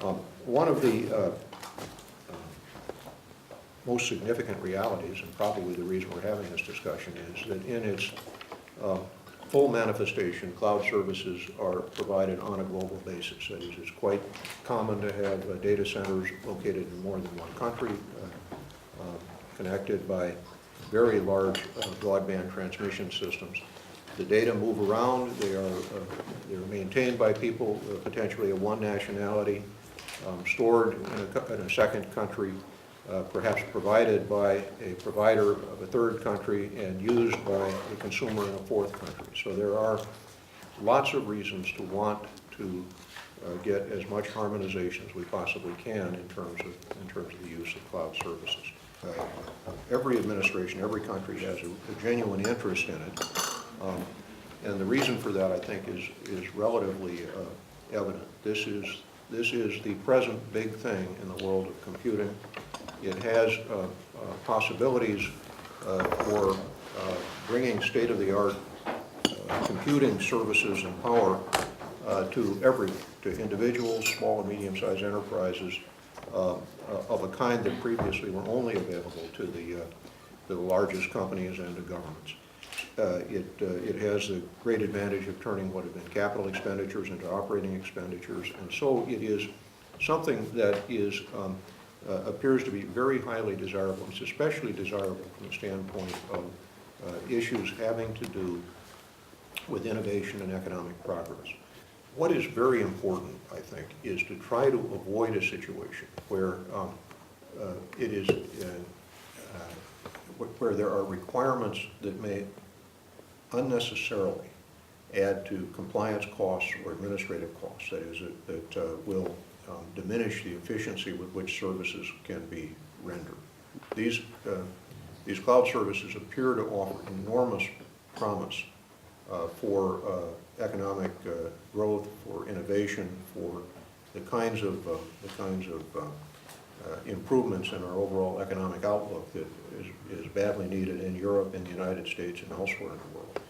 One of the most significant realities, and probably the reason we're having this discussion, is that in its full manifestation, cloud services are provided on a global basis. That is, it's quite common to have data centers located in more than one country, connected by very large broadband transmission systems. The data move around. They're maintained by people potentially of one nationality, stored in a second country, perhaps provided by a provider of a third country and used by a consumer in a fourth country. So there are lots of reasons to want to get as much harmonization as we possibly can in terms of the use of cloud services. Every administration, every country has a genuine interest in it, and the reason for that, I think, is relatively evident. This is the present big thing in the world of computing. It has possibilities for bringing state-of-the-art computing services and power to everyone, to individuals, small and medium-sized enterprises of a kind that previously were only available to the largest companies and to governments. It has the great advantage of turning what have been capital expenditures into operating expenditures, and so it is something that is appears to be very highly desirable. It's especially desirable from the standpoint of issues having to do with innovation and economic progress. What is very important, I think, is to try to avoid a situation where it is where there are requirements that may unnecessarily add to compliance costs or administrative costs. That is, that will diminish the efficiency with which services can be rendered. These cloud services appear to offer enormous promise for economic growth, for innovation, for the kinds of improvements in our overall economic outlook that is badly needed in Europe, in the United States, and elsewhere in the world.